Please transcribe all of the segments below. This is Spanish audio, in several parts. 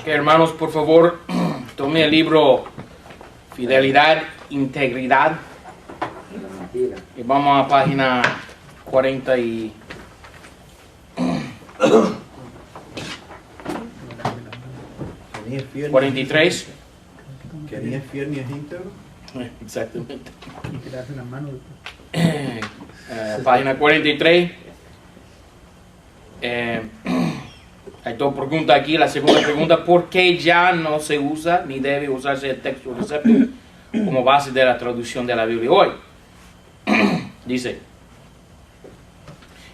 Ok, hermanos, por favor, tome el libro Fidelidad, Integridad. Y vamos a página 40 y... 43. ¿Quería fiel y íntegro? Exactamente. Y tirarse la mano. Página 43. Hay dos preguntas aquí. La segunda pregunta: ¿por qué ya no se usa ni debe usarse el texto recepto como base de la traducción de la Biblia hoy? Dice: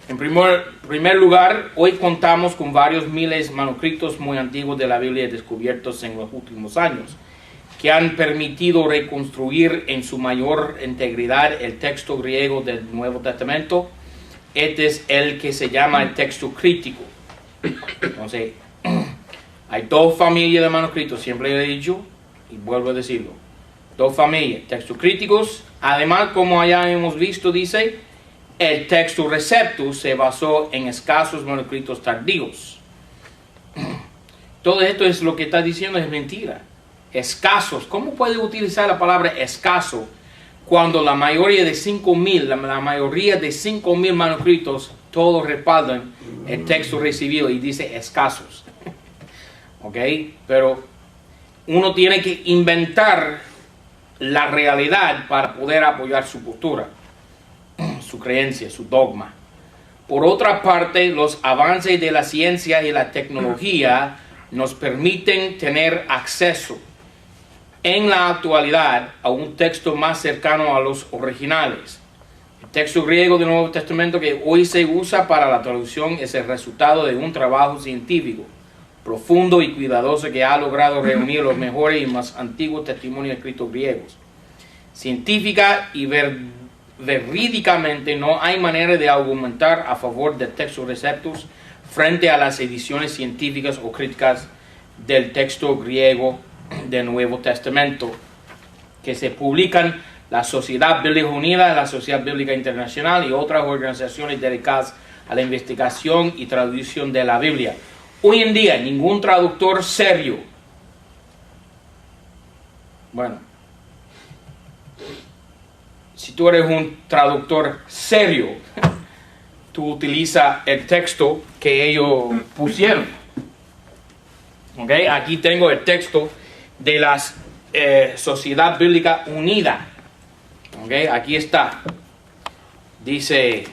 en primer lugar, hoy contamos con varios miles de manuscritos muy antiguos de la Biblia descubiertos en los últimos años, que han permitido reconstruir en su mayor integridad el texto griego del Nuevo Testamento. Este es el que se llama el texto crítico. Entonces, hay dos familias de manuscritos, siempre he dicho y vuelvo a decirlo. Dos familias, textos críticos. Además, como ya hemos visto, dice, el texto receptus se basó en escasos manuscritos tardíos. Todo esto es lo que está diciendo, es mentira. Escasos. ¿Cómo puede utilizar la palabra escaso cuando la mayoría de 5,000 manuscritos todos respaldan el texto recibido y dice escasos? ¿Ok? Pero uno tiene que inventar la realidad para poder apoyar su postura, su creencia, su dogma. Por otra parte, los avances de la ciencia y la tecnología nos permiten tener acceso en la actualidad a un texto más cercano a los originales. El texto griego del Nuevo Testamento que hoy se usa para la traducción es el resultado de un trabajo científico profundo y cuidadoso que ha logrado reunir los mejores y más antiguos testimonios escritos griegos. Científica y verídicamente no hay manera de argumentar a favor del texto receptus frente a las ediciones científicas o críticas del texto griego del Nuevo Testamento que se publican la Sociedad Bíblica Unida, la Sociedad Bíblica Internacional y otras organizaciones dedicadas a la investigación y traducción de la Biblia. Hoy en día ningún traductor serio, si tú eres un traductor serio, tú utilizas el texto que ellos pusieron. ¿Okay? Aquí tengo el texto de la Sociedad Bíblica Unida. ¿Okay? Aquí está. Dice: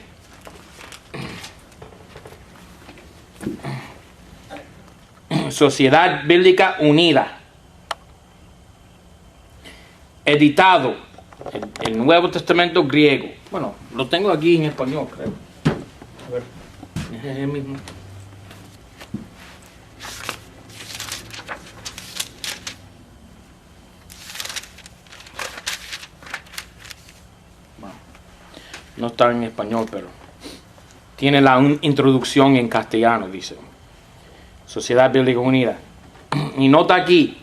Sociedad Bíblica Unida. Editado. El Nuevo Testamento griego. Bueno, lo tengo aquí en español, creo. A ver, es el mismo. Bueno, no está en español, pero tiene la introducción en castellano, dice. Sociedad Bíblica Unida. Y nota aquí,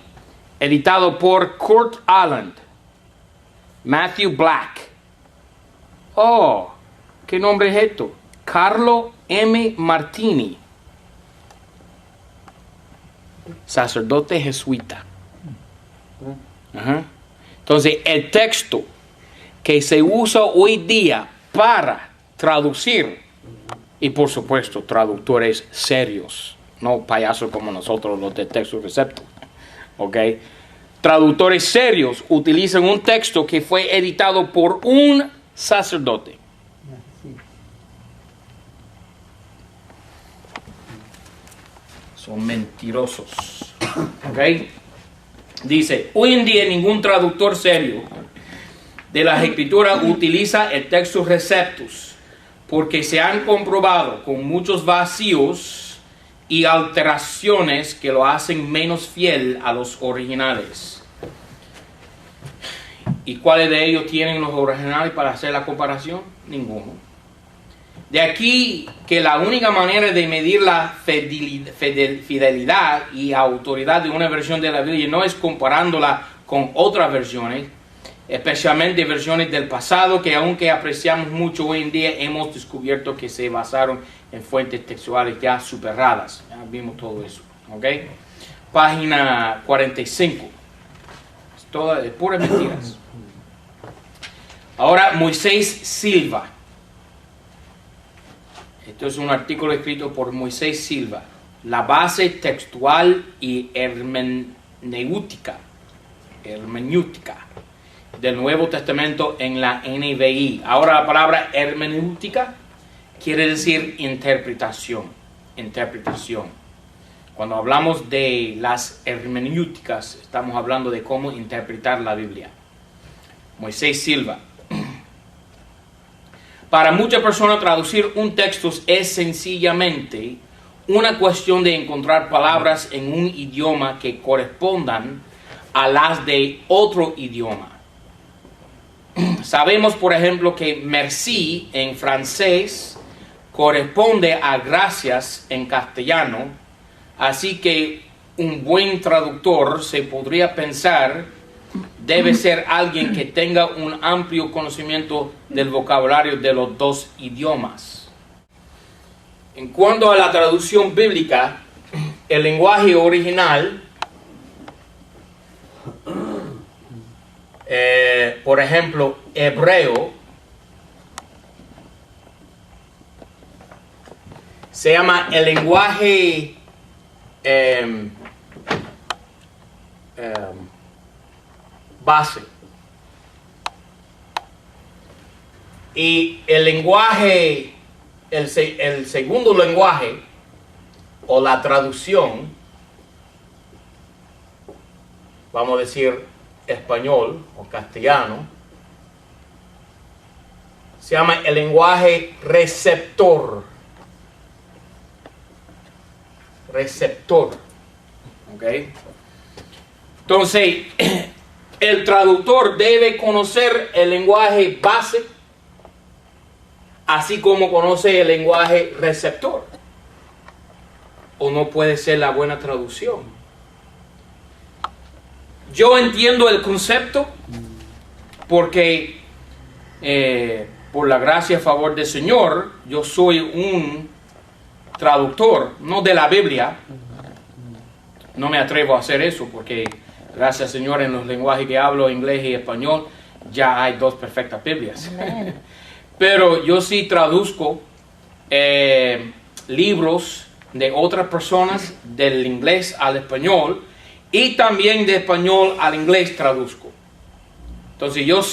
editado por Kurt Aland, Matthew Black. Oh, ¿qué nombre es esto? Carlo M. Martini, sacerdote jesuita. Entonces, el texto que se usa hoy día para traducir, y por supuesto, traductores serios, no payasos como nosotros los de texto recepto, ¿ok? Traductores serios utilizan un texto que fue editado por un sacerdote. Son mentirosos. ¿Ok? Dice: hoy en día ningún traductor serio de las escrituras utiliza el texto receptus porque se han comprobado con muchos vacíos y alteraciones que lo hacen menos fiel a los originales. ¿Y cuáles de ellos tienen los originales para hacer la comparación? Ninguno. De aquí que la única manera de medir la fidelidad y autoridad de una versión de la Biblia no es comparándola con otras versiones, especialmente versiones del pasado que aunque apreciamos mucho hoy en día, hemos descubierto que se basaron en fuentes textuales ya superadas. Ya vimos todo eso. ¿Ok? página 45. Es toda de puras mentiras. Ahora, Moisés Silva. Esto es un artículo escrito por Moisés Silva. La base textual y hermenéutica del Nuevo Testamento en la NBI. Ahora, la palabra hermenéutica quiere decir interpretación. Cuando hablamos de las hermenéuticas, estamos hablando de cómo interpretar la Biblia. Moisés Silva. Para muchas personas, traducir un texto es sencillamente una cuestión de encontrar palabras en un idioma que correspondan a las de otro idioma. Sabemos, por ejemplo, que merci en francés corresponde a gracias en castellano, así que un buen traductor, se podría pensar, debe ser alguien que tenga un amplio conocimiento del vocabulario de los dos idiomas. En cuanto a la traducción bíblica, el lenguaje original, por ejemplo, hebreo, se llama el lenguaje base. Y el lenguaje, el segundo lenguaje, o la traducción, vamos a decir español o castellano, se llama el lenguaje receptor. ¿Ok? Entonces, el traductor debe conocer el lenguaje base, así como conoce el lenguaje receptor. O no puede ser la buena traducción. Yo entiendo el concepto porque por la gracia y favor del Señor, yo soy un traductor, no de la Biblia. No me atrevo a hacer eso porque, gracias al Señor, en los lenguajes que hablo, inglés y español, ya hay dos perfectas Biblias. Pero yo sí traduzco libros de otras personas del inglés al español y también de español al inglés traduzco. Entonces yo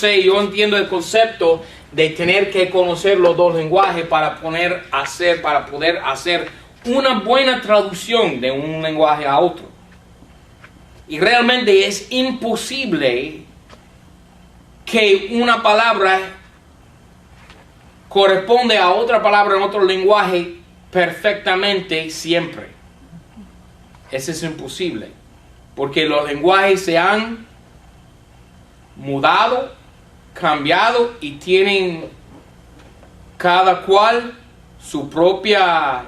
entiendo el concepto de tener que conocer los dos lenguajes para poder hacer una buena traducción de un lenguaje a otro. Y realmente es imposible que una palabra corresponde a otra palabra en otro lenguaje perfectamente siempre. Eso es imposible, porque los lenguajes se han mudado, cambiado y tienen cada cual sus propias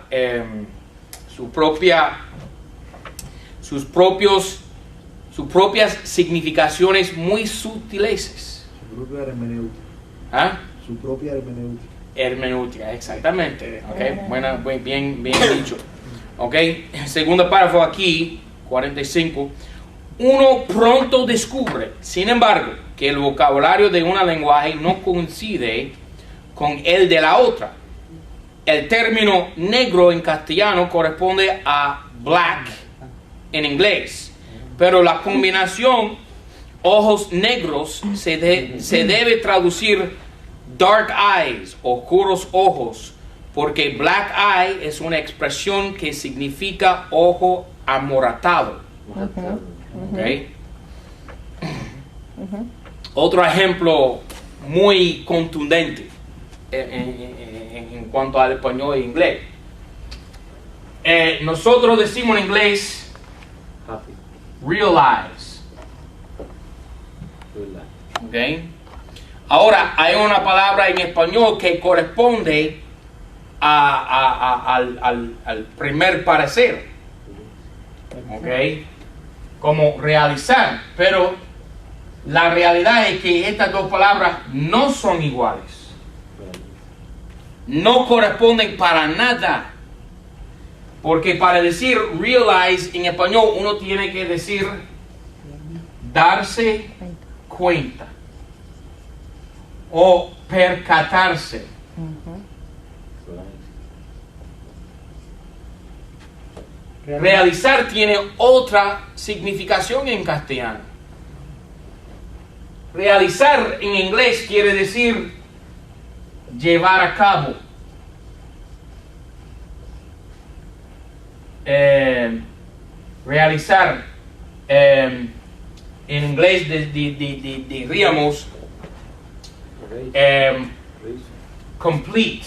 significaciones muy sutiles. Su propia hermenéutica. ¿Ah? Su propia hermenéutica. Hermenéutica, exactamente. Okay. Bien dicho. Okay. Segundo párrafo aquí, 45. Uno pronto descubre, sin embargo, que el vocabulario de un lenguaje no coincide con el de la otra. El término negro en castellano corresponde a black en inglés, pero la combinación ojos negros se debe traducir dark eyes, oscuros ojos, porque black eye es una expresión que significa ojo amoratado. Okay. Otro ejemplo muy contundente en cuanto al español e inglés. Nosotros decimos en inglés realize. Okay. Ahora hay una palabra en español que corresponde al primer parecer. Okay. Como realizar, pero la realidad es que estas dos palabras no son iguales, no corresponden para nada. Porque para decir realize en español uno tiene que decir darse cuenta o percatarse. Realizar tiene otra significación en castellano. Realizar en inglés quiere decir llevar a cabo. Realizar en inglés diríamos complete.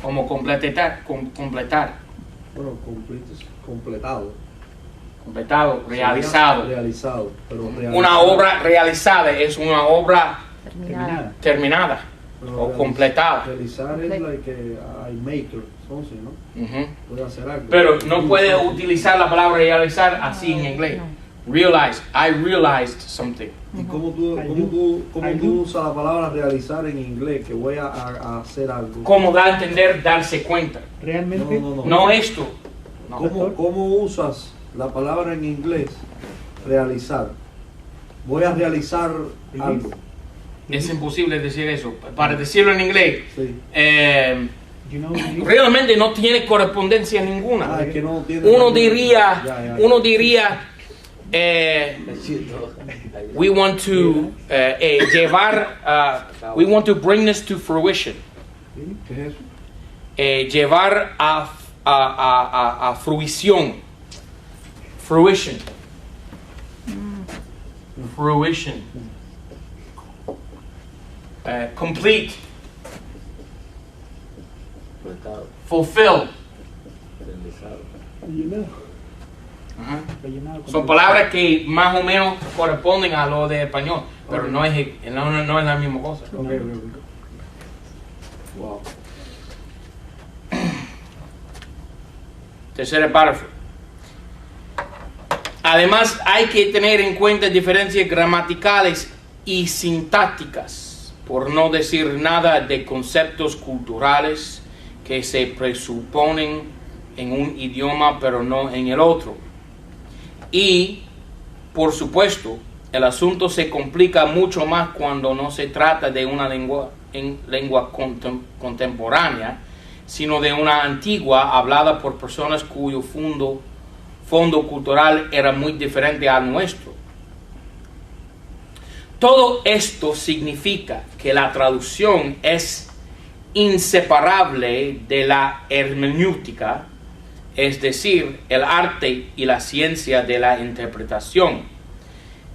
Como completar. Bueno, complete es completado. Completado, realizado. Realizado. Pero Una obra realizada es una obra terminada Pero o completada. Realizar es like I maker, something, ¿no? Ujú. Puede hacer algo. Pero no puede utilizar la palabra realizar así en inglés. Realize, I realized something. ¿Y cómo tú usas la palabra realizar en inglés? Que voy a hacer algo. ¿Cómo da a entender darse cuenta? Realmente, No esto. No. ¿Cómo usas la palabra en inglés realizar? Voy a realizar algo. Es imposible decir eso. Para decirlo en inglés, Sí. you know, realmente no tiene correspondencia ninguna. Es que no tiene Uno Ya. diría, we want to llevar, we want to bring this to fruition. ¿Sí? ¿Qué es eso? Llevar a fruición. Fruition. Fruition. Complete. Fulfill. rellenado, Ajá. rellenado. Son palabras que más o menos corresponden a lo de español, pero no es la misma cosa. Ok. Wow. Tercer párrafo. Además, hay que tener en cuenta diferencias gramaticales y sintácticas, por no decir nada de conceptos culturales que se presuponen en un idioma pero no en el otro. Y, por supuesto, el asunto se complica mucho más cuando no se trata de una lengua contemporánea, sino de una antigua hablada por personas cuyo fondo cultural era muy diferente al nuestro. Todo esto significa que la traducción es inseparable de la hermenéutica, es decir, el arte y la ciencia de la interpretación.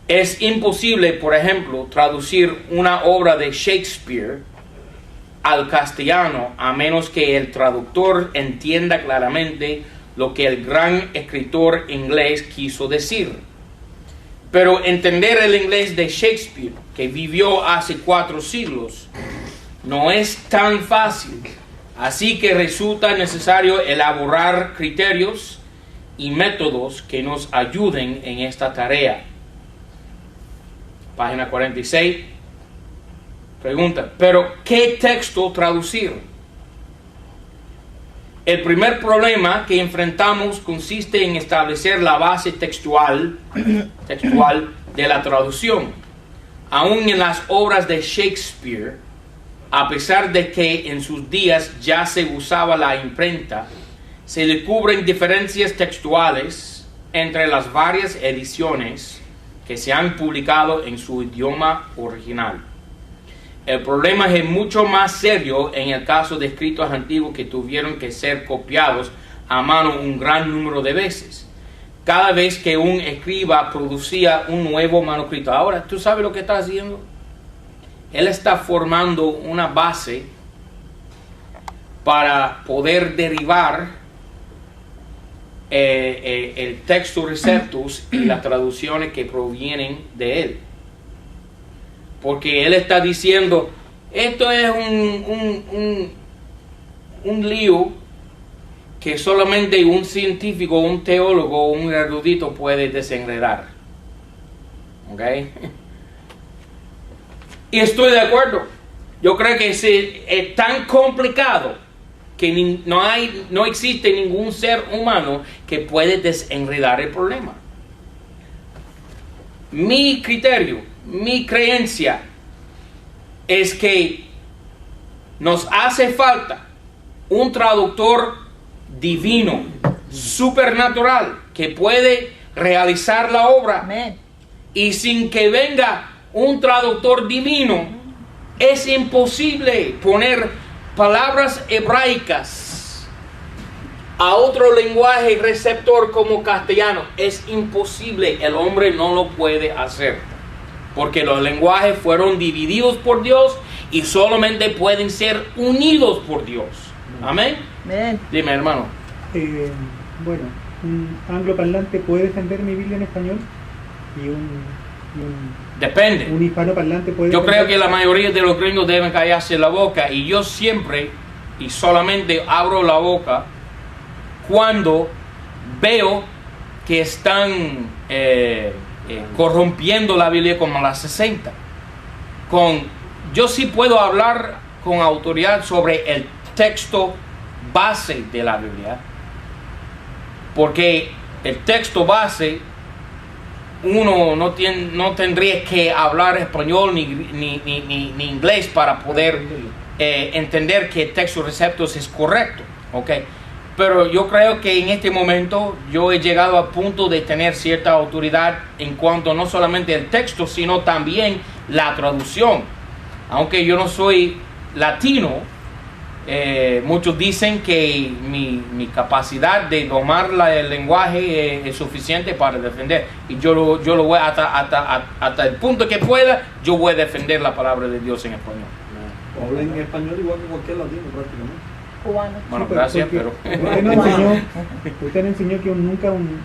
Es imposible, por ejemplo, traducir una obra de Shakespeare al castellano a menos que el traductor entienda claramente lo que el gran escritor inglés quiso decir. Pero entender el inglés de Shakespeare, que vivió hace 4 siglos, no es tan fácil. Así que resulta necesario elaborar criterios y métodos que nos ayuden en esta tarea. Página 46. Pregunta, ¿pero qué texto traducir? El primer problema que enfrentamos consiste en establecer la base textual de la traducción. Aún en las obras de Shakespeare, a pesar de que en sus días ya se usaba la imprenta, se descubren diferencias textuales entre las varias ediciones que se han publicado en su idioma original. El problema es mucho más serio en el caso de escritos antiguos que tuvieron que ser copiados a mano un gran número de veces. Cada vez que un escriba producía un nuevo manuscrito. Ahora, ¿tú sabes lo que está haciendo? Él está formando una base para poder derivar el texto receptus y las traducciones que provienen de él. Porque él está diciendo, esto es un lío que solamente un científico, un teólogo, un erudito puede desenredar. ¿Ok? Y estoy de acuerdo. Yo creo que es tan complicado que no existe ningún ser humano que puede desenredar el problema. Mi criterio, mi creencia es que nos hace falta un traductor divino, supernatural, que puede realizar la obra. Amén. Y sin que venga un traductor divino, es imposible poner palabras hebraicas a otro lenguaje receptor como castellano. Es imposible, el hombre no lo puede hacer. Porque los lenguajes fueron divididos por Dios y solamente pueden ser unidos por Dios. Amén. Amén. Dime, hermano. Bueno, un angloparlante puede defender mi Biblia en español y Depende. un hispanoparlante puede Yo creo defender- que la mayoría de los gringos deben callarse la boca, y yo siempre y solamente abro la boca cuando veo que están corrompiendo la Biblia como la 60. Yo sí puedo hablar con autoridad sobre el texto base de la Biblia, porque el texto base uno no tendría que hablar español ni inglés para poder entender que el texto receptos es correcto, ¿ok? Pero yo creo que en este momento yo he llegado al punto de tener cierta autoridad en cuanto no solamente el texto, sino también la traducción. Aunque yo no soy latino, muchos dicen que mi capacidad de domar el lenguaje es suficiente para defender. Y yo lo voy hasta el punto que pueda, yo voy a defender la palabra de Dios en español. Habla en español igual que cualquier latino prácticamente. Cubano. Bueno, Sí, gracias, porque pero... Usted nos enseñó que nunca un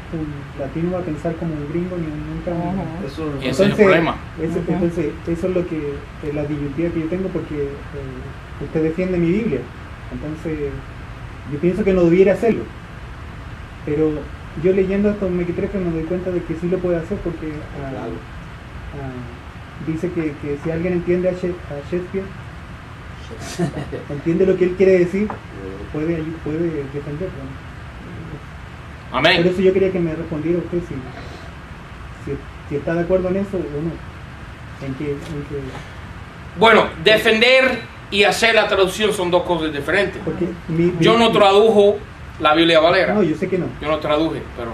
latino va a pensar como un gringo, ni nunca un... Ajá. Eso Ese es el problema. Entonces, eso es lo que la disyuntiva que yo tengo, porque usted defiende mi Biblia. Entonces, yo pienso que no debiera hacerlo. Pero yo leyendo estos mequetrefes me doy cuenta de que sí lo puede hacer, porque dice que si alguien entiende a Shakespeare, entiende lo que él quiere decir, puede defenderlo. Por Amén. eso yo quería que me respondiera usted si está de acuerdo en eso o no. En que Bueno, defender y hacer la traducción son dos cosas diferentes. porque Yo no tradujo la Biblia Valera. No, yo sé que no. Yo no traduje, pero...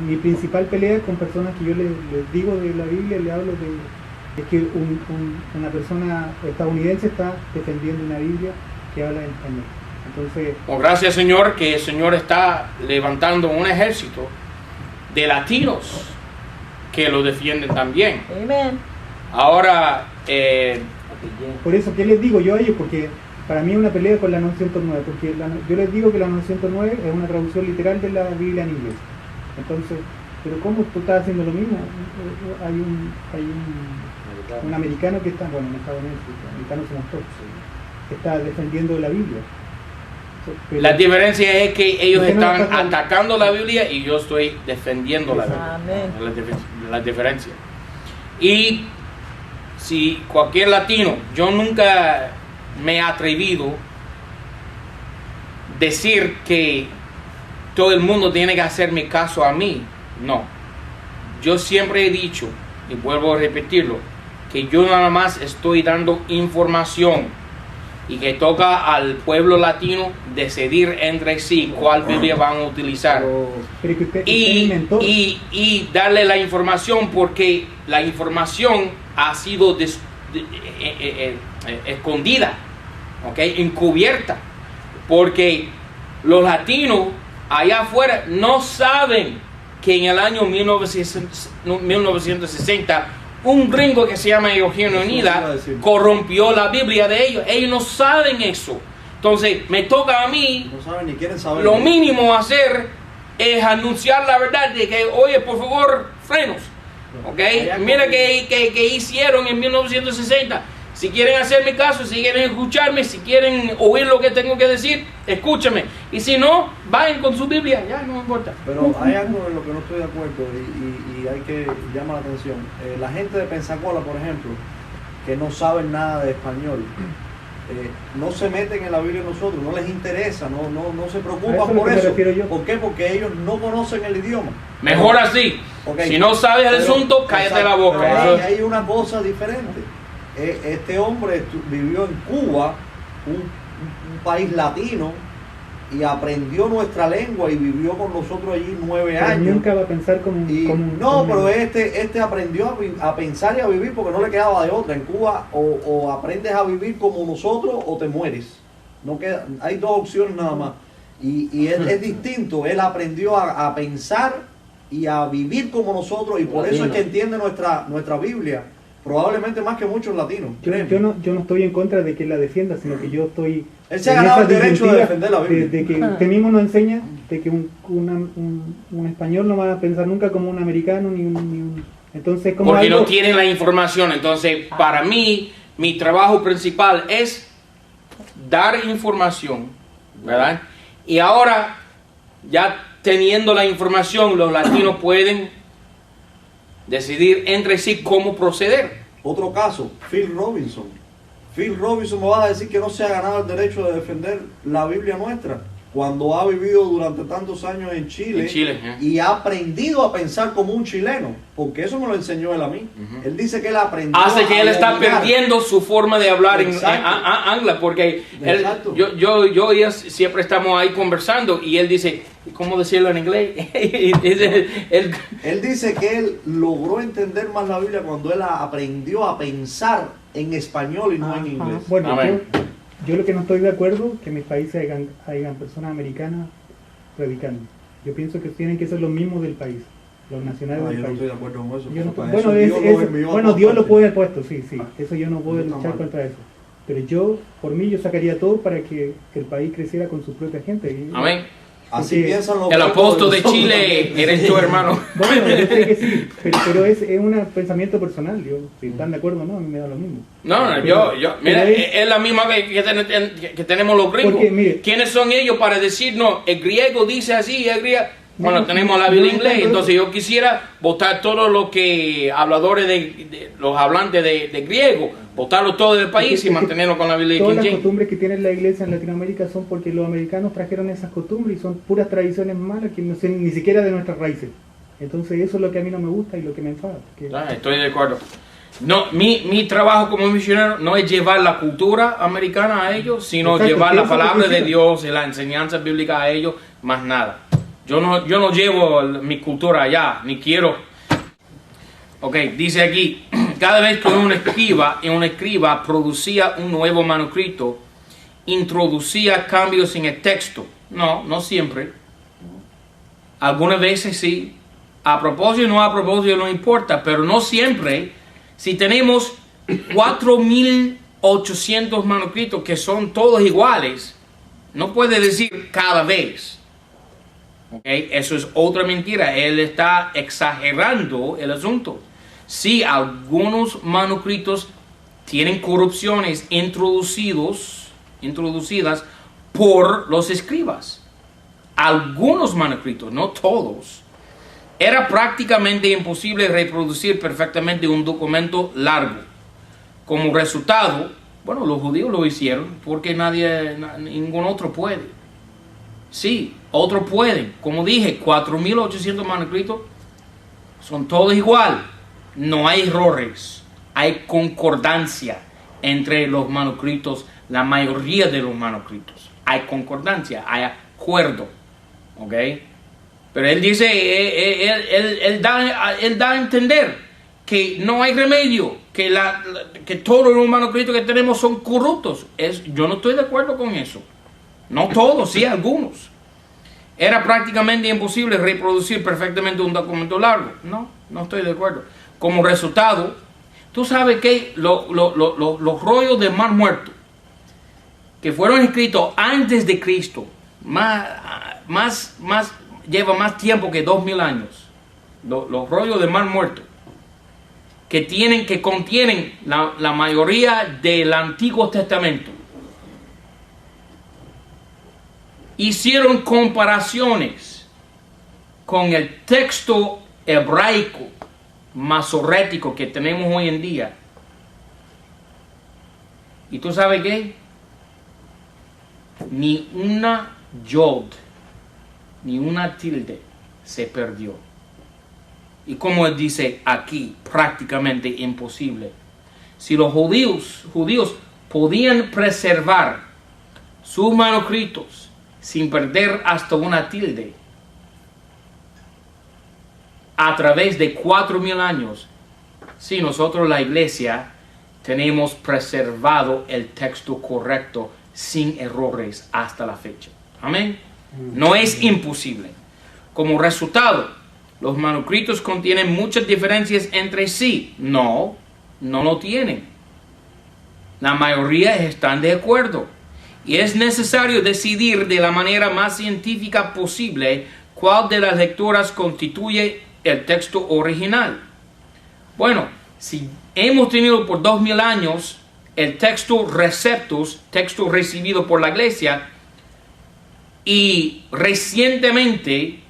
Mi principal pelea con personas que yo les digo de la Biblia, le hablo es que una persona estadounidense está defendiendo una Biblia que habla en español. Entonces, Gracias, Señor, que el Señor está levantando un ejército de latinos que lo defienden también. Amén. Ahora, por eso, ¿qué les digo yo a ellos? Porque para mí es una pelea con la 909, porque yo les digo que la 909 es una traducción literal de la Biblia en inglés. Entonces, pero ¿cómo tú estás haciendo lo mismo? Hay un americano que está, bueno, en Estados Unidos, americanos somos todos, que está defendiendo la Biblia. Pero la diferencia es que ellos Usted no están está- atacando la Biblia y yo estoy defendiendo la Biblia. Amén. La diferencia. Y si cualquier latino, yo nunca me he atrevido a decir que todo el mundo tiene que hacerme caso a mí. No. Yo siempre he dicho, y vuelvo a repetirlo, que yo nada más estoy dando información y que toca al pueblo latino decidir entre sí cuál Biblia van a utilizar. pero que usted es mi mentor. Y darle la información, porque la información ha sido escondida, ¿ok? Encubierta, porque los latinos allá afuera no saben que en el año 1960 un gringo que se llama Eugenio Eso Nida iba a decir. corrompió la Biblia de ellos. Ellos no saben eso. Entonces me toca a mí, No saben ni quieren saber. lo mínimo hacer es anunciar la verdad de que, oye, por favor, frenos. ¿Ok? Mira que hicieron en 1960. Si quieren hacerme caso, si quieren escucharme, si quieren oír lo que tengo que decir, escúchame. Y si no, vayan con su Biblia, ya no importa. Pero hay algo en lo que no estoy de acuerdo y hay que llamar la atención. La gente de Pensacola, por ejemplo, que no saben nada de español, no se meten en la Biblia de nosotros, no les interesa, no se A eso preocupan es lo por que me eso. refiero yo. ¿Por qué? Porque ellos no conocen el idioma. Mejor así. Ok. Si no sabes el Pero- asunto, cállate exacto, la boca. pero Eso- hay una cosa diferente. Este hombre vivió en Cuba, un país latino, y aprendió nuestra lengua y vivió con nosotros allí 9 Pero años. nunca va a pensar como, Y como pero este aprendió a pensar y a vivir porque no le quedaba de otra. En Cuba o aprendes a vivir como nosotros o te mueres. No queda, hay dos opciones nada más. Y es distinto. Él aprendió a pensar y a vivir como nosotros, y por eso es que entiende nuestra Biblia. Probablemente más que muchos latinos. Créeme. yo no estoy en contra de que la defienda, sino que yo estoy... Él se ha en ganado el esa derecho de disyuntiva defender la Biblia. De que usted mismo nos enseña de que un español no va a pensar nunca como un americano ni un entonces como Porque algo, no tienen la información. Entonces, para mí, mi trabajo principal es dar información, ¿verdad? Y ahora, ya teniendo la información, los latinos pueden decidir entre sí cómo proceder. Otro caso, Phil Robinson. Phil Robinson me va a decir que no se ha ganado el derecho de defender la Biblia nuestra, cuando ha vivido durante tantos años en Chile, y ha aprendido a pensar como un chileno, porque eso me lo enseñó él a mí. Él dice que él aprendió Hace que a él está dominar. perdiendo su forma de hablar en Exacto. angla, porque él, Exacto. yo y él siempre estamos ahí conversando y él dice, ¿cómo decirlo en inglés? Él dice que él logró entender más la Biblia cuando él aprendió a pensar en español y no en inglés. bueno, Amén. yo lo que no estoy de acuerdo que en mis países hayan personas americanas predicando. Yo pienso que tienen que ser los mismos del país, los nacionales Yo del no país. estoy de acuerdo con eso. Yo no- Para bueno, eso Dios lo envió a todas Dios lo partes. puede haber puesto, sí, eso yo no puedo No está luchar mal. contra eso. Pero yo, por mí, yo sacaría todo para que el país creciera con su propia gente. Y- Amén. Así Porque piensan los El pueblos apóstol de nosotros Chile también. eres tu hermano. Bueno, yo sé que sí, pero es un pensamiento personal. Si están de acuerdo o no, a mí me da lo mismo. No, Pero- mira, pero es la misma que tenemos los gringos. Porque, mire, ¿Quiénes son ellos para decir, no, el griego dice así, el griego? Bueno, No, tenemos la no Biblia en entiendo inglés, eso. entonces yo quisiera votar todos los que habladores los hablantes de griego, votarlos todos del país Porque- y mantenerlos con la Biblia todas King las James. costumbres que tiene la iglesia en Latinoamérica son porque los americanos trajeron esas costumbres y son puras tradiciones malas que no son ni siquiera de nuestras raíces. Entonces eso es lo que a mí no me gusta y lo que me enfada. Estoy de acuerdo. No, mi trabajo como misionero no es llevar la cultura americana a ellos, sino Exacto, llevar que la eso es lo palabra que de hicieron. Dios y la enseñanza bíblica a ellos, más nada. Yo no llevo mi cultura allá, ni quiero. Ok, dice aquí, cada vez que un escriba producía un nuevo manuscrito, introducía cambios en el texto. No siempre. Algunas veces sí. A propósito o no a propósito no importa, pero no siempre. Si tenemos 4.800 manuscritos que son todos iguales, no puede decir cada vez. ¿Okay? Eso es otra mentira. Él está exagerando el asunto. Sí, algunos manuscritos tienen corrupciones introducidas por los escribas. Algunos manuscritos, no todos. Era prácticamente imposible reproducir perfectamente un documento largo. Como resultado, bueno, los judíos lo hicieron porque ningún otro puede. Sí, otros pueden. Como dije, 4.800 manuscritos son todos igual. No hay errores. Hay concordancia entre los manuscritos, la mayoría de los manuscritos. Hay concordancia, hay acuerdo. ¿Ok? Pero él dice, él da a entender que no hay remedio, que todos los manuscritos que tenemos son corruptos. Yo no estoy de acuerdo con eso. No todos, sí algunos. Era prácticamente imposible reproducir perfectamente un documento largo. No estoy de acuerdo. Como resultado, tú sabes que los rollos del Mar Muerto, que fueron escritos antes de Cristo, lleva más tiempo que 2000 años. Los rollos del Mar Muerto, que contienen la mayoría del Antiguo Testamento, hicieron comparaciones con el texto hebraico masorético que tenemos hoy en día. ¿Y tú sabes qué? ni una yod, ni una tilde se perdió. Y como él dice aquí, prácticamente imposible. Si los judíos podían preservar sus manuscritos sin perder hasta una tilde a través de 4,000 años, si nosotros la iglesia tenemos preservado el texto correcto sin errores hasta la fecha. Amén. No es imposible. Como resultado, los manuscritos contienen muchas diferencias entre sí. No lo tienen. La mayoría están de acuerdo. Y es necesario decidir de la manera más científica posible cuál de las lecturas constituye el texto original. Bueno, si hemos tenido por 2,000 años el texto receptus, texto recibido por la iglesia, y recientemente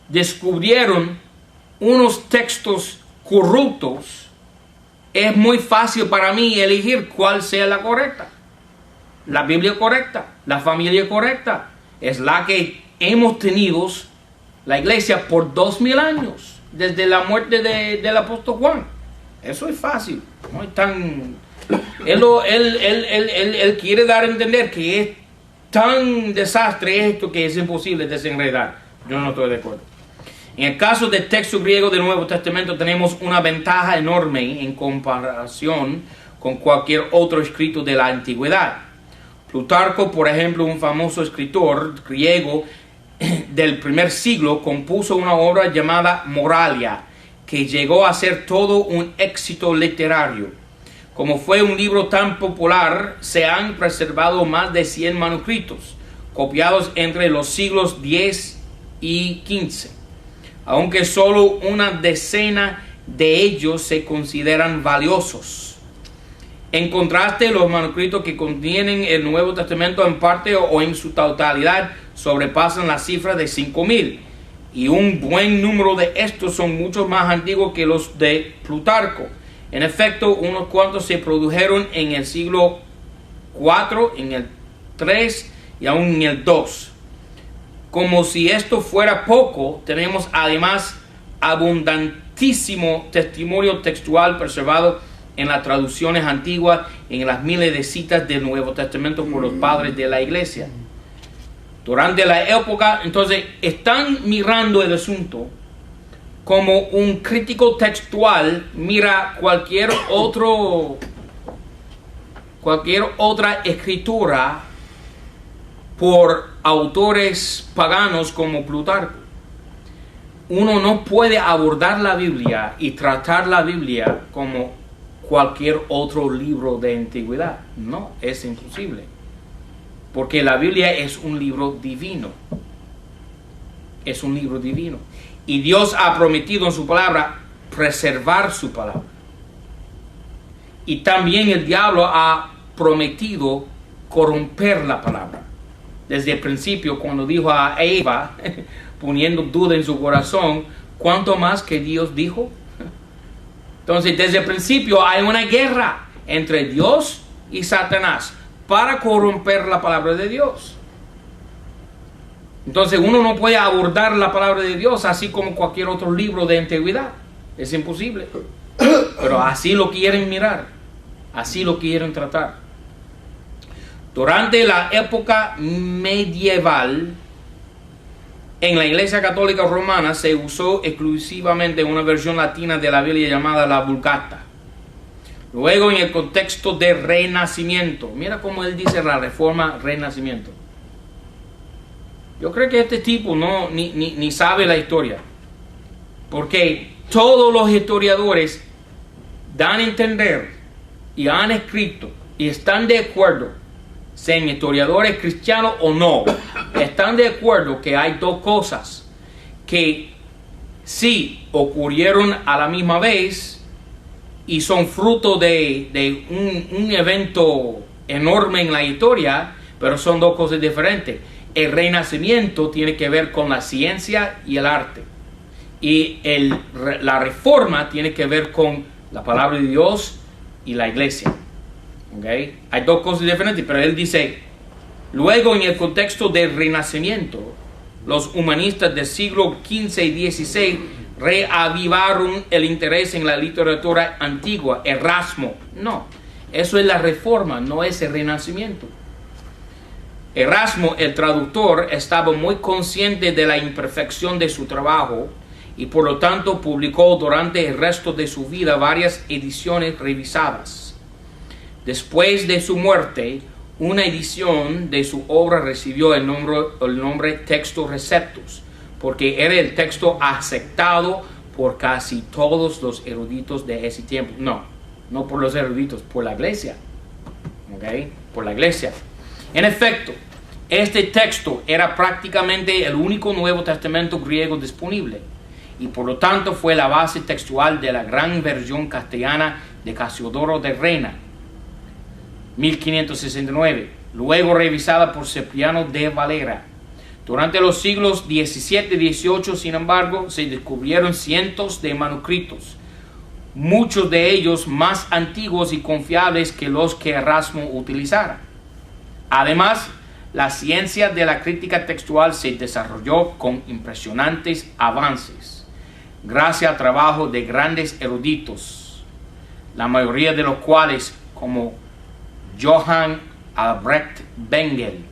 descubrieron unos textos corruptos, es muy fácil para mí elegir cuál sea la correcta. La Biblia correcta, la familia correcta, es la que hemos tenido la iglesia por 2,000 años, desde la muerte del apóstol Juan. Eso es fácil, no es tan... Él quiere dar a entender que es tan desastre esto que es imposible desenredar. Yo no estoy de acuerdo. En el caso del texto griego del Nuevo Testamento tenemos una ventaja enorme en comparación con cualquier otro escrito de la antigüedad. Plutarco, por ejemplo, un famoso escritor griego del primer siglo, compuso una obra llamada Moralia, que llegó a ser todo un éxito literario. Como fue un libro tan popular, se han preservado más de 100 manuscritos, copiados entre los siglos X y XV, aunque solo una decena de ellos se consideran valiosos. En contraste, los manuscritos que contienen el Nuevo Testamento en parte o en su totalidad sobrepasan la cifra de 5,000, y un buen número de estos son mucho más antiguos que los de Plutarco. En efecto, unos cuantos se produjeron en el siglo IV, en el III y aún en el II. Como si esto fuera poco, tenemos además abundantísimo testimonio textual preservado en las traducciones antiguas, en las miles de citas del Nuevo Testamento por los padres de la iglesia. Durante la época, entonces, están mirando el asunto como un crítico textual mira cualquier otra escritura por autores paganos como Plutarco. Uno no puede abordar la Biblia y tratar la Biblia como cualquier otro libro de antigüedad. No, es imposible. Porque la Biblia es un libro divino. Es un libro divino. Y Dios ha prometido en su palabra preservar su palabra. Y también el diablo ha prometido corromper la palabra. Desde el principio, cuando dijo a Eva, poniendo duda en su corazón, ¿cuánto más que Dios dijo? Entonces, desde el principio hay una guerra entre Dios y Satanás para corromper la palabra de Dios. Entonces, uno no puede abordar la palabra de Dios así como cualquier otro libro de antigüedad. Es imposible. Pero así lo quieren mirar. Así lo quieren tratar. Durante la época medieval, en la Iglesia Católica Romana se usó exclusivamente una versión latina de la Biblia llamada la Vulgata. Luego, en el contexto de Renacimiento, mira cómo él dice la Reforma, Renacimiento. Yo creo que este tipo ni sabe la historia, porque todos los historiadores dan a entender y han escrito y están de acuerdo, sean historiadores cristianos o no, están de acuerdo que hay dos cosas que sí ocurrieron a la misma vez y son fruto de un evento enorme en la historia, pero son dos cosas diferentes. El Renacimiento tiene que ver con la ciencia y el arte, y la Reforma tiene que ver con la palabra de Dios y la iglesia. ¿Okay? Hay dos cosas diferentes, pero él dice Luego, en el contexto del Renacimiento, los humanistas del siglo XV y XVI reavivaron el interés en la literatura antigua. Erasmo, no, eso es la Reforma, no es el Renacimiento. Erasmo, el traductor, estaba muy consciente de la imperfección de su trabajo y por lo tanto publicó durante el resto de su vida varias ediciones revisadas. Después de su muerte, una edición de su obra recibió el nombre Textus Receptus, porque era el texto aceptado por casi todos los eruditos de ese tiempo. No por los eruditos, por la iglesia. ¿Ok? Por la iglesia. En efecto, este texto era prácticamente el único Nuevo Testamento griego disponible y por lo tanto fue la base textual de la gran versión castellana de Casiodoro de Reina, 1569, luego revisada por Cipriano de Valera. Durante los siglos XVII y XVIII, sin embargo, se descubrieron cientos de manuscritos, muchos de ellos más antiguos y confiables que los que Erasmo utilizara. Además, la ciencia de la crítica textual se desarrolló con impresionantes avances, gracias al trabajo de grandes eruditos, la mayoría de los cuales, como Johann Albrecht Bengel,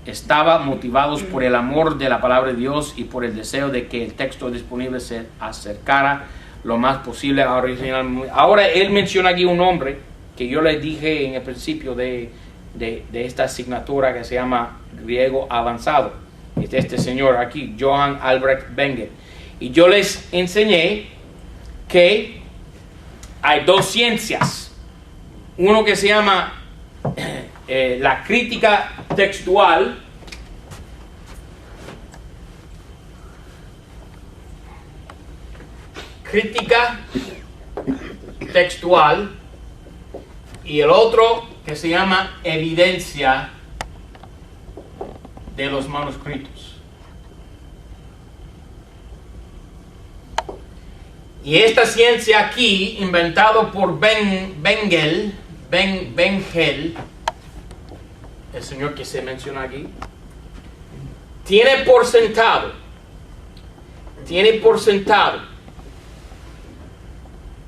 estaban motivados por el amor de la palabra de Dios y por el deseo de que el texto disponible se acercara lo más posible a original. Ahora él menciona aquí un nombre que yo le dije en el principio de esta asignatura que se llama griego avanzado. Este señor aquí, Johann Albrecht Bengel. Y yo les enseñé que hay dos ciencias. Uno que se llama la crítica textual, y el otro que se llama evidencia de los manuscritos. Y esta ciencia aquí, inventado por Bengel, el señor que se menciona aquí, tiene por sentado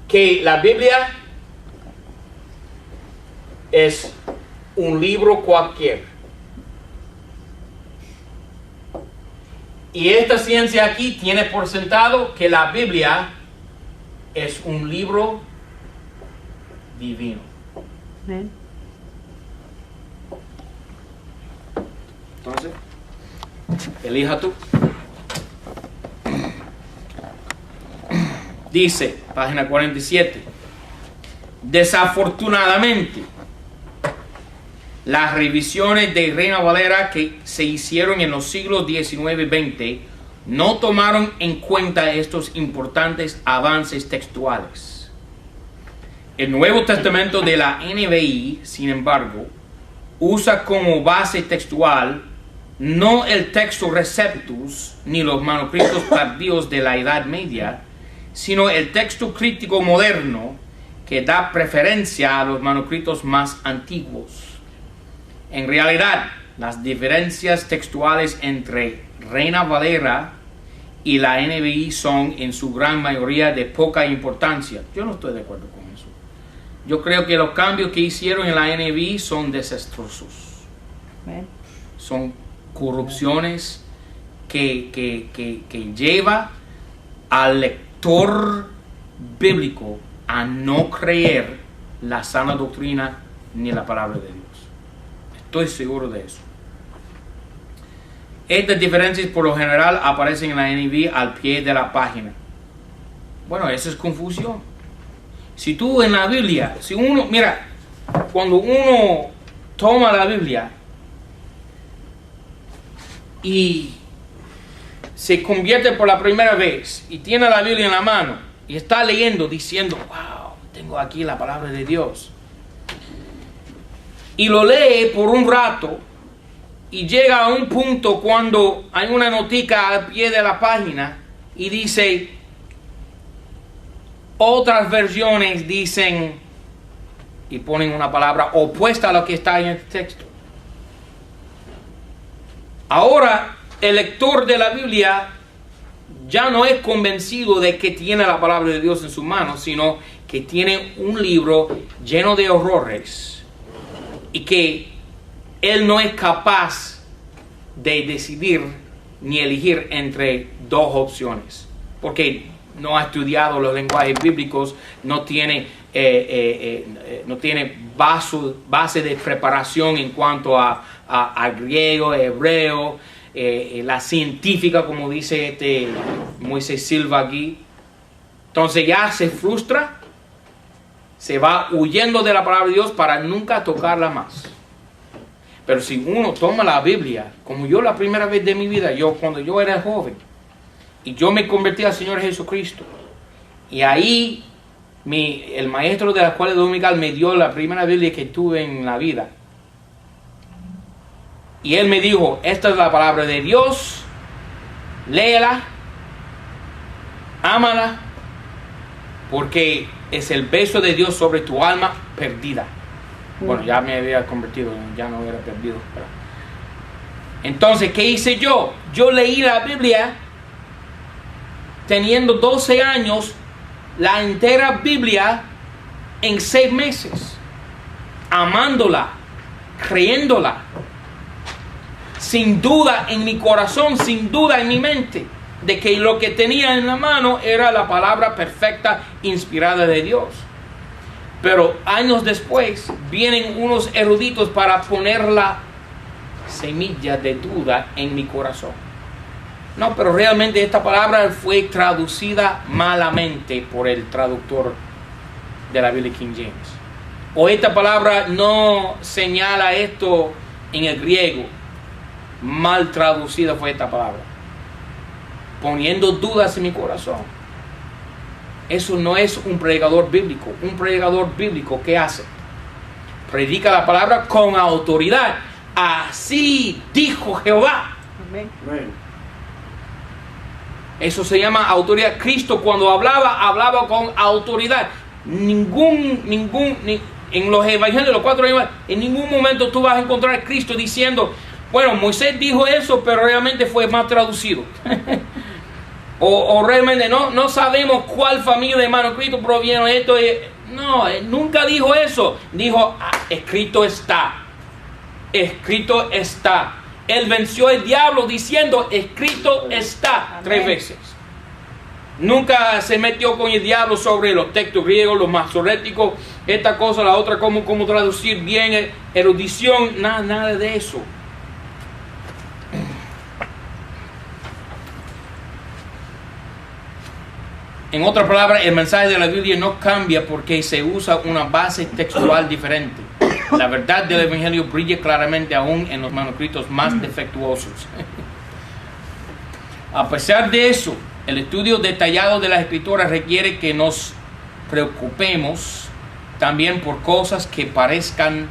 que la Biblia es un libro cualquiera. Y esta ciencia aquí tiene por sentado que la Biblia es un libro divino. Amén. Entonces, elija tú. Dice, página 47, desafortunadamente, las revisiones de Reina Valera que se hicieron en los siglos XIX y XX no tomaron en cuenta estos importantes avances textuales. El Nuevo Testamento de la NBI, sin embargo, usa como base textual no el Textus Receptus ni los manuscritos tardíos de la Edad Media, sino el texto crítico moderno que da preferencia a los manuscritos más antiguos. En realidad, las diferencias textuales entre Reina Valera y la NBI son en su gran mayoría de poca importancia. Yo no estoy de acuerdo con eso. Yo creo que los cambios que hicieron en la NBI son desastrosos. Son corrupciones que lleva al lector bíblico a no creer la sana doctrina ni la palabra de Dios. Estoy seguro de eso. Estas diferencias por lo general aparecen en la NIV al pie de la página. Bueno, eso es confusión. Si tú en la Biblia, mira, cuando uno toma la Biblia y se convierte por la primera vez y tiene la Biblia en la mano y está leyendo diciendo, wow, tengo aquí la palabra de Dios, y lo lee por un rato y llega a un punto cuando hay una notica al pie de la página y dice, otras versiones dicen, y ponen una palabra opuesta a lo que está en el texto. Ahora, el lector de la Biblia ya no es convencido de que tiene la palabra de Dios en su mano, sino que tiene un libro lleno de errores y que él no es capaz de decidir ni elegir entre dos opciones, porque no ha estudiado los lenguajes bíblicos, no tiene base de preparación en cuanto a griego, hebreo, la científica, como dice Moisés Silva aquí. Entonces ya se frustra, se va huyendo de la palabra de Dios para nunca tocarla más. Pero si uno toma la Biblia, como yo la primera vez de mi vida, cuando yo era joven, y yo me convertí al Señor Jesucristo, y ahí el maestro de la escuela dominical me dio la primera Biblia que tuve en la vida. Y él me dijo, esta es la palabra de Dios, léela, ámala, porque es el beso de Dios sobre tu alma perdida. Bueno, ya me había convertido, ya no era perdido. Entonces, ¿qué hice yo? Yo leí la Biblia teniendo 12 años, la entera Biblia en 6 meses, amándola, creyéndola, sin duda en mi corazón, sin duda en mi mente, de que lo que tenía en la mano era la palabra perfecta, inspirada de Dios. Pero años después vienen unos eruditos para poner la semilla de duda en mi corazón. No, pero realmente esta palabra fue traducida malamente por el traductor de la Biblia King James. O esta palabra no señala esto en el griego. Mal traducida fue esta palabra, poniendo dudas en mi corazón. Eso no es un predicador bíblico. Un predicador bíblico, ¿qué hace? Predica la palabra con autoridad. Así dijo Jehová. Amén. Eso se llama autoridad. Cristo cuando hablaba con autoridad. En los evangelios, los 4 evangelios, en ningún momento tú vas a encontrar a Cristo diciendo, bueno, Moisés dijo eso, pero realmente fue mal traducido. o realmente no sabemos cuál familia de manuscritos proviene de esto. No, nunca dijo eso. Dijo, escrito está. Escrito está. Él venció al diablo diciendo, escrito está. Amén. 3 veces. Nunca se metió con el diablo sobre los textos griegos, los masoréticos, esta cosa, la otra, cómo traducir bien, erudición, nada de eso. En otras palabras, el mensaje de la Biblia no cambia porque se usa una base textual diferente. La verdad del Evangelio brilla claramente aún en los manuscritos más defectuosos. A pesar de eso, el estudio detallado de las Escrituras requiere que nos preocupemos también por cosas que parezcan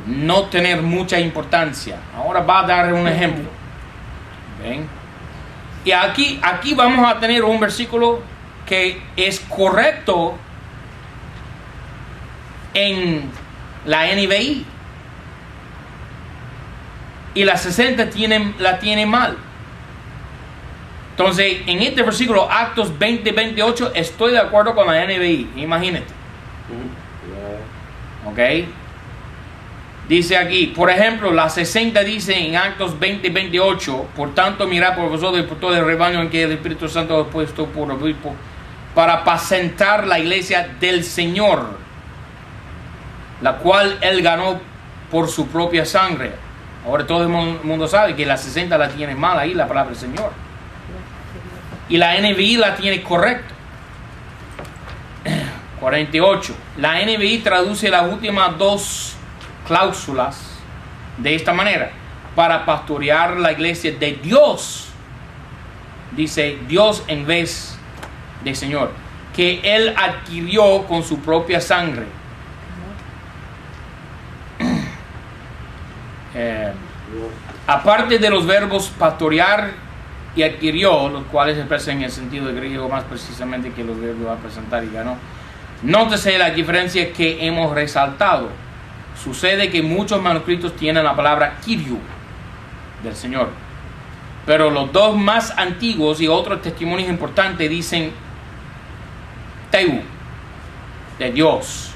no tener mucha importancia. Ahora va a dar un ejemplo. ¿Ven? Y aquí vamos a tener un versículo que es correcto en la NBI y la 60 la tiene mal. Entonces, en este versículo, Actos 20:28, estoy de acuerdo con la NBI. Imagínate. Ok. Dice aquí, por ejemplo, la 60 dice en Actos 20:28, por tanto, mirad por vosotros y por todo el rebaño en que el Espíritu Santo ha puesto por obispo, para apacentar la iglesia del Señor, la cual Él ganó por su propia sangre. Ahora todo el mundo sabe que la 60 la tiene mal ahí, la palabra del Señor. Y la NBI la tiene correcto. 48. La NBI traduce las últimas 2 cláusulas de esta manera: para pastorear la iglesia de Dios. Dice Dios en vez de Señor, que Él adquirió con su propia sangre. Aparte de los verbos pastorear y adquirió, los cuales se expresan en el sentido de griego más precisamente que los verbos a presentar y ganó, nótese la diferencia que hemos resaltado. Sucede que muchos manuscritos tienen la palabra kirio del Señor. Pero los dos más antiguos y otros testimonios importantes dicen Teu, de Dios.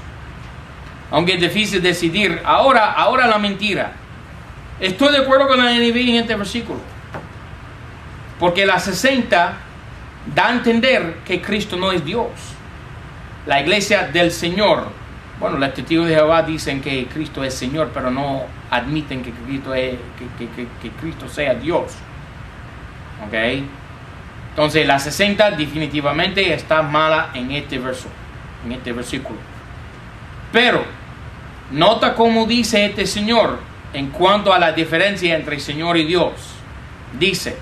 Aunque es difícil decidir, ahora la mentira. Estoy de acuerdo con la NIV en este versículo. Porque la 60 da a entender que Cristo no es Dios. La iglesia del Señor, bueno, los testigos de Jehová dicen que Cristo es Señor, pero no admiten que Cristo sea Dios. ¿Ok? Entonces la 60 definitivamente está mala en este verso, en este versículo. Pero nota cómo dice este Señor en cuanto a la diferencia entre Señor y Dios. Dice,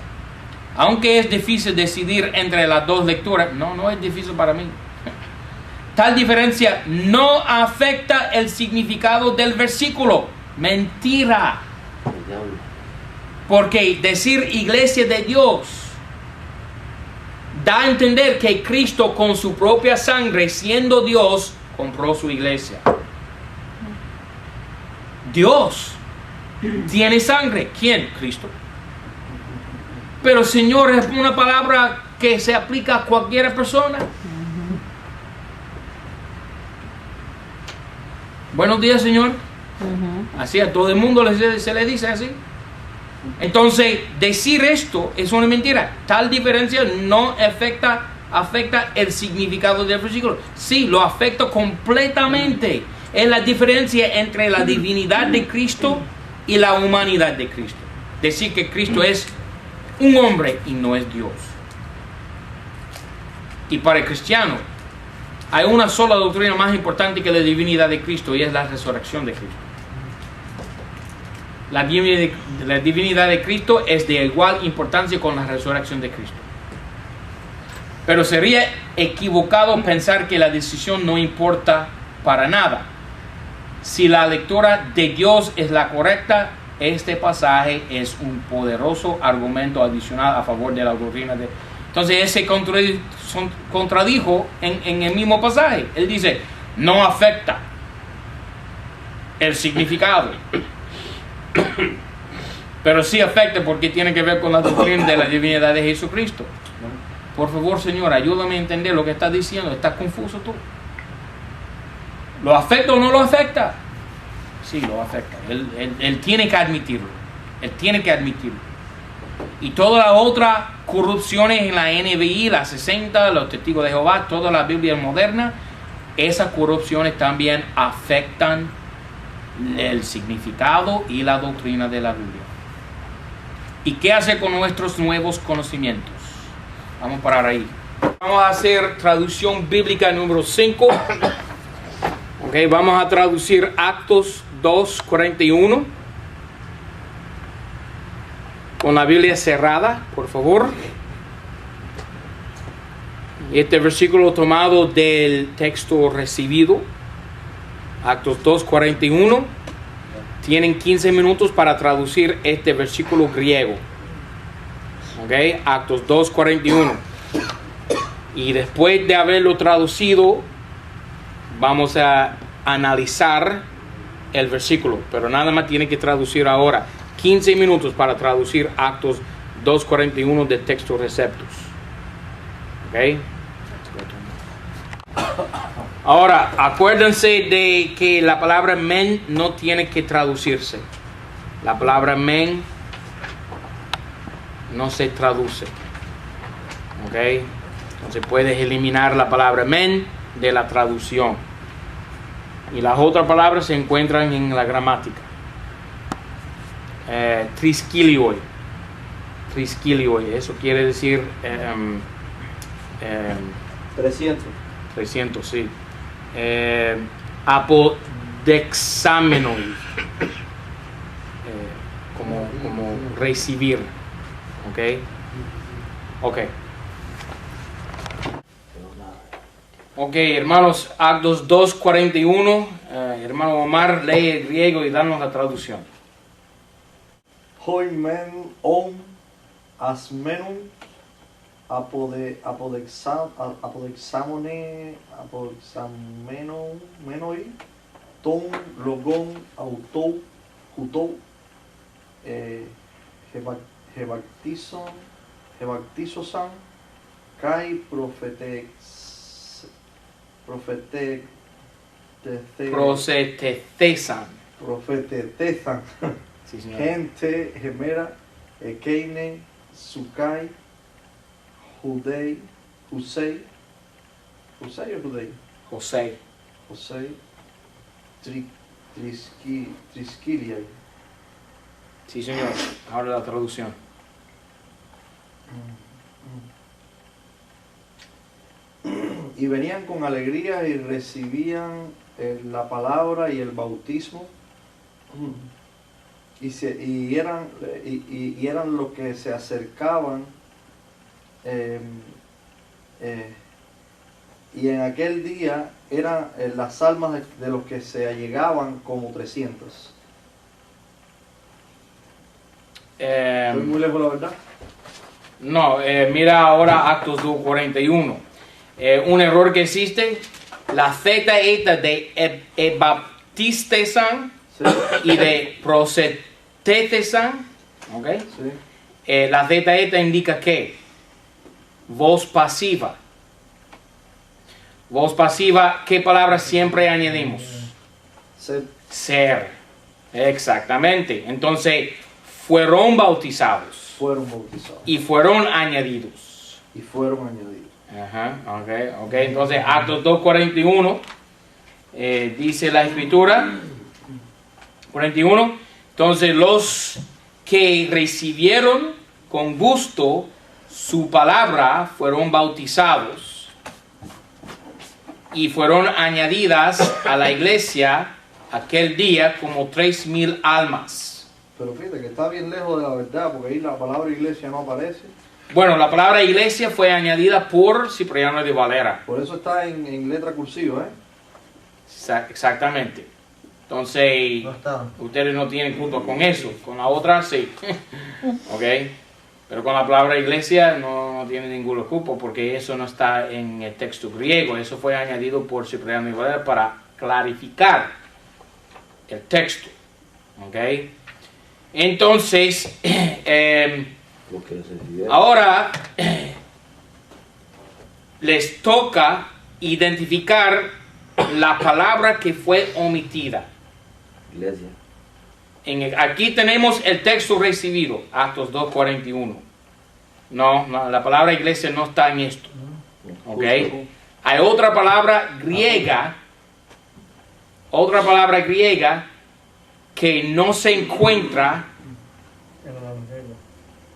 aunque es difícil decidir entre las dos lecturas, no es difícil para mí. Tal diferencia no afecta el significado del versículo. Mentira. Porque decir iglesia de Dios da a entender que Cristo con su propia sangre, siendo Dios, compró su iglesia. Dios tiene sangre. ¿Quién? Cristo. Pero Señor es una palabra que se aplica a cualquier persona. Buenos días, Señor. Así a todo el mundo se le dice así. Entonces, decir esto es una mentira. Tal diferencia no afecta el significado del versículo. Sí, lo afecta completamente. Es la diferencia entre la divinidad de Cristo y la humanidad de Cristo. Decir que Cristo es un hombre y no es Dios. Y para el cristiano, hay una sola doctrina más importante que la divinidad de Cristo, y es la resurrección de Cristo. La divinidad de Cristo es de igual importancia con la resurrección de Cristo. Pero sería equivocado pensar que la decisión no importa para nada. Si la lectura de Dios es la correcta, este pasaje es un poderoso argumento adicional a favor de la doctrina de... Entonces él se contradijo en el mismo pasaje. Él dice, no afecta el significado. Pero sí afecta porque tiene que ver con la doctrina de la divinidad de Jesucristo. Por favor, Señor, ayúdame a entender lo que estás diciendo. ¿Estás confuso tú? ¿Lo afecta o no lo afecta? Sí, lo afecta. Él tiene que admitirlo. Él tiene que admitirlo. Y todas las otras corrupciones en la NBI, la 60, los testigos de Jehová, toda la Biblia moderna, esas corrupciones también afectan el significado y la doctrina de la Biblia. ¿Y qué hace con nuestros nuevos conocimientos? Vamos a parar ahí. Vamos a hacer traducción bíblica número 5. Okay, vamos a traducir Actos 2:41. Con la Biblia cerrada, por favor. Este versículo tomado del texto recibido. Actos 2:41. Tienen 15 minutos para traducir este versículo griego. Ok, Actos 2:41. Y después de haberlo traducido, vamos a analizar el versículo. Pero nada más tiene que traducir ahora. 15 minutos para traducir Actos 2:41 del texto receptus. Ok. Ahora, acuérdense de que la palabra men no tiene que traducirse. La palabra men no se traduce. ¿Ok? Entonces puedes eliminar la palabra men de la traducción. Y las otras palabras se encuentran en la gramática. Triskilioi. Triskilioi. Eso quiere decir 300, sí. Apodexamenoi, como recibir. Ok, hermanos, Actos 2:41. Hermano Omar, lee el griego y danos la traducción. Hoi men on asmenum apodexamenoi ton logon autou hutou hebactizosan, kai Profetezan. Sí, señor. Gente gemera, ekeine, sukai, judei, Josei o Judei? José. Trisquiliai. Sí, señor. Ahora la traducción. Y venían con alegría y recibían la palabra y el bautismo. Y eran los que se acercaban. Y en aquel día eran las almas de los que se allegaban como 300. ¿Estoy muy lejos, la verdad? No, mira ahora Actos 2:41. Un error que existe, la zeta eta de baptistesan Sí. y de prosetetesan, ¿ok? Sí. La zeta eta indica ¿qué? Voz pasiva. Voz pasiva, ¿qué palabra siempre añadimos? Ser. Exactamente. Entonces, fueron bautizados. Fueron bautizados. Y fueron añadidos. Y fueron añadidos. Ajá, ok. Entonces, Actos 2:41, dice la Escritura, 41, entonces los que recibieron con gusto su palabra fueron bautizados y fueron añadidas a la iglesia aquel día como 3,000 almas. Pero fíjate que está bien lejos de la verdad, porque ahí la palabra iglesia no aparece. Bueno, la palabra iglesia fue añadida por Cipriano de Valera. Por eso está en letra cursiva, ¿eh? Exactamente. Entonces, No está. ustedes no tienen culpa con eso. Con la otra, sí. ¿Ok? Pero con la palabra iglesia no tienen ningún culpa porque eso no está en el texto griego. Eso fue añadido por Cipriano de Valera para clarificar el texto. ¿Ok? Entonces, ahora les toca identificar la palabra que fue omitida. Iglesia. Aquí tenemos el texto recibido, Actos 2:41. No, la palabra iglesia no está en esto. ¿Ok? Hay otra palabra griega que no se encuentra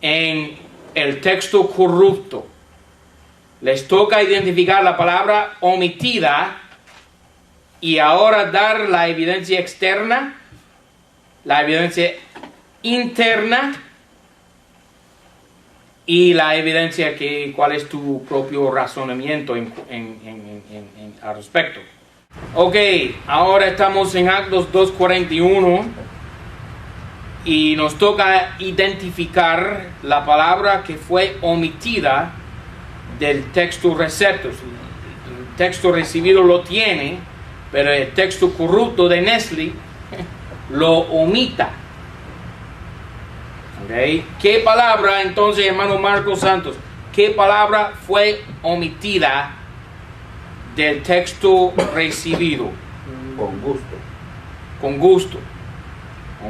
en el texto corrupto. Les toca identificar la palabra omitida y ahora dar la evidencia externa, la evidencia interna y la evidencia que cuál es tu propio razonamiento al respecto. Ok, ahora estamos en Actos 2:41 y nos toca identificar la palabra que fue omitida del texto receptus. El texto recibido lo tiene, pero el texto corrupto de Nestle lo omita. Okay. ¿Qué palabra entonces, hermano Marcos Santos? ¿Qué palabra fue omitida del texto recibido? Con gusto. Con gusto.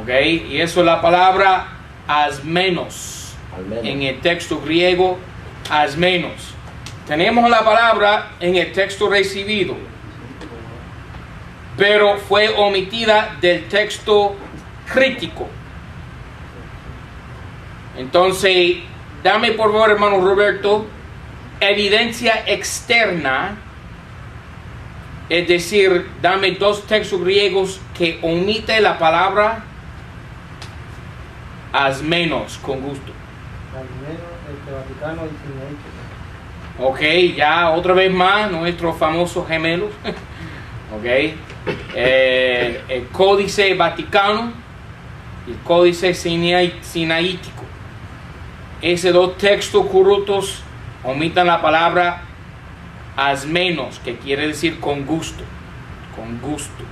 Okay. Y eso es la palabra asmenos. En el texto griego, asmenos. Tenemos la palabra en el texto recibido, pero fue omitida del texto crítico. Entonces, dame por favor, hermano Roberto, evidencia externa, es decir, dame dos textos griegos que omite la palabra asmenos, con gusto. Asmenos, el Vaticano y Sinaítico. Ok, ya otra vez más, nuestros famosos gemelos. Ok, el Códice Vaticano y el Códice Sinaítico. Esos dos textos corruptos omitan la palabra asmenos, que quiere decir con gusto. Con gusto.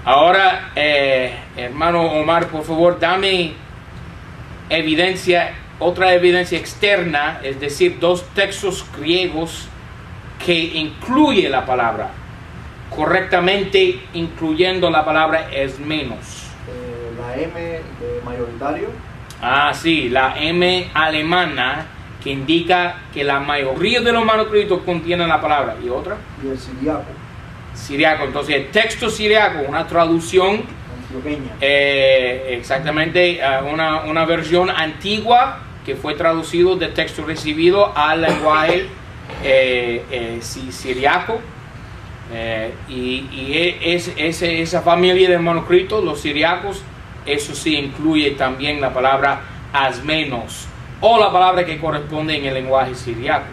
Ahora, hermano Omar, por favor, dame otra evidencia externa, es decir, dos textos griegos que incluye la palabra, correctamente incluyendo la palabra es menos. La M de mayoritario. Ah, sí, la M alemana, que indica que la mayoría de los manuscritos contienen la palabra. ¿Y otra? Y el siriaco. Siriaco. Entonces, el texto siriaco, una traducción, Antioqueña. exactamente, una versión antigua que fue traducido del texto recibido al lenguaje siriaco. Esa familia de manuscritos, los siriacos, eso sí incluye también la palabra asmenos, o la palabra que corresponde en el lenguaje siriaco.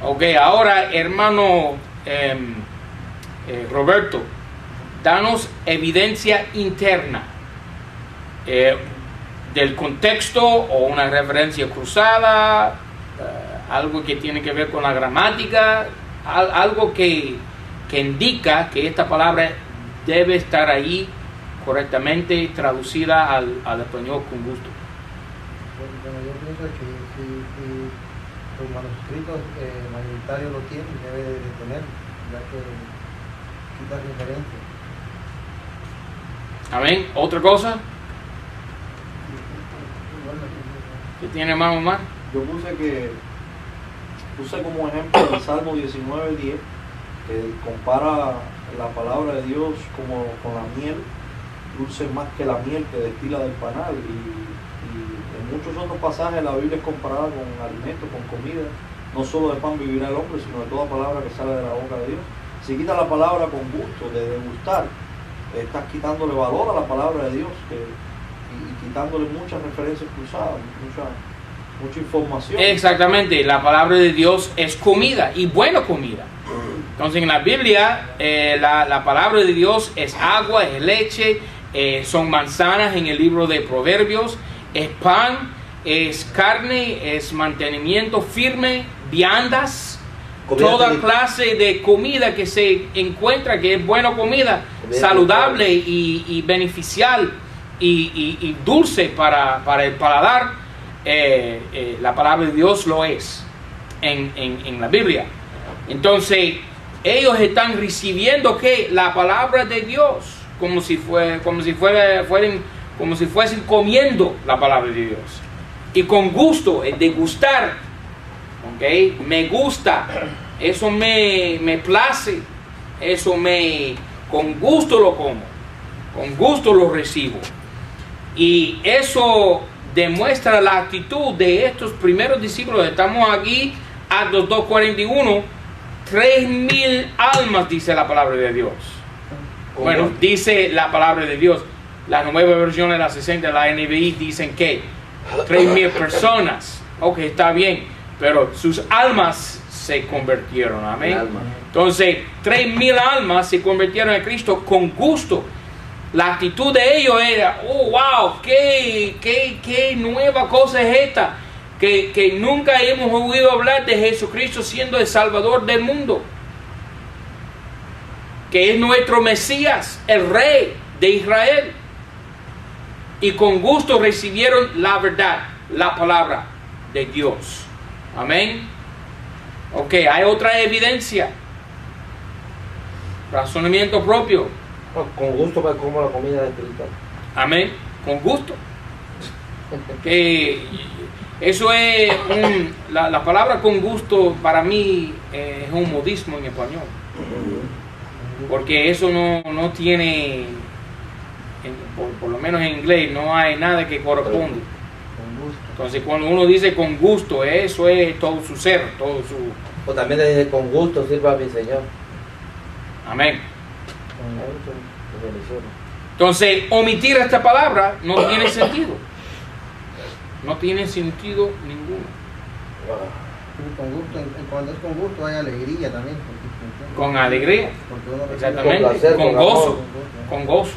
Ok, ahora hermano Roberto, danos evidencia interna del contexto o una referencia cruzada, algo que tiene que ver con la gramática, algo que indica que esta palabra debe estar ahí correctamente traducida al español con gusto. Bueno, yo pienso que si los manuscritos mayoritarios lo tienen, debe de tener, ya que quita referencia. Amén. ¿Otra cosa? ¿Qué tiene más o más? Yo puse como ejemplo el Salmo 19:10, que compara la palabra de Dios como con la miel, dulce más que la miel que destila del panal, y en muchos otros pasajes la Biblia es comparada con alimento, con comida. No solo de pan vivirá el hombre, sino de toda palabra que sale de la boca de Dios. Si quitas la palabra con gusto, de degustar, estás quitándole valor a la palabra de Dios y quitándole muchas referencias cruzadas, mucha información. Exactamente, la palabra de Dios es comida y buena comida. Entonces en la Biblia la palabra de Dios es agua, es leche, son manzanas en el libro de Proverbios, es pan, es carne, es mantenimiento firme, viandas, toda clase de comida que se encuentra, que es buena comida saludable y beneficial y dulce para el paladar. La palabra de Dios lo es en la Biblia. Entonces ellos están recibiendo que la palabra de Dios como si fuesen comiendo la palabra de Dios y con gusto, el degustar. Okay, me gusta, eso me place, con gusto lo como, con gusto lo recibo, y eso demuestra la actitud de estos primeros discípulos. Estamos aquí, Actos 2:41, 3,000 almas dice la palabra de Dios. Bueno, dice la palabra de Dios. La nueva versión de la 60 de la NBI dicen que 3,000 personas. Ok, está bien, pero sus almas se convirtieron. Amén. Entonces 3,000 almas se convirtieron en Cristo con gusto. La actitud de ellos era: oh wow, qué nueva cosa es esta, que nunca hemos oído hablar de Jesucristo siendo el Salvador del mundo, que es nuestro Mesías, el Rey de Israel. Y con gusto recibieron la verdad, la palabra de Dios. Amén. Ok, hay otra evidencia. Razonamiento propio. Con gusto me como la comida espiritual. Amén. Con gusto. Que eso es la palabra con gusto para mí es un modismo en español. Porque eso no tiene, por lo menos en inglés, no hay nada que corresponde. Entonces cuando uno dice con gusto, eso es todo su ser, todo su... O también le dice: con gusto sirva a mi Señor. Amén. Entonces omitir esta palabra no tiene sentido. No tiene sentido ninguno. Con gusto, cuando es con gusto hay alegría también. Con alegría. Exactamente. Con placer, con con gozo. amor. Con gozo.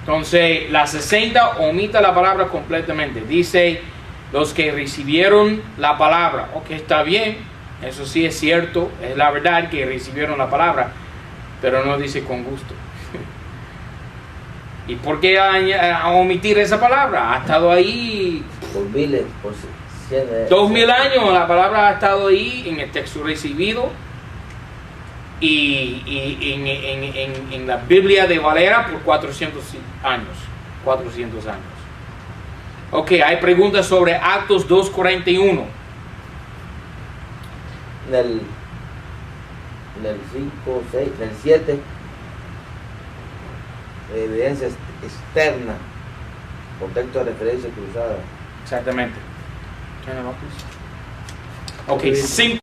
Entonces la 60 omita la palabra completamente. Dice: los que recibieron la palabra. Ok, está bien. Eso sí es cierto. Es la verdad que recibieron la palabra. Pero no dice con gusto. ¿Y por qué a omitir esa palabra? Ha estado ahí Por miles, por 100 2000 años, la palabra ha estado ahí en el texto recibido y en la Biblia de Valera por 400 años. 400 años. Ok, hay preguntas sobre Actos 2:41. En el 5, 6, en el 7, evidencia externa, contexto de referencia cruzada. Exactamente. Ok, 5.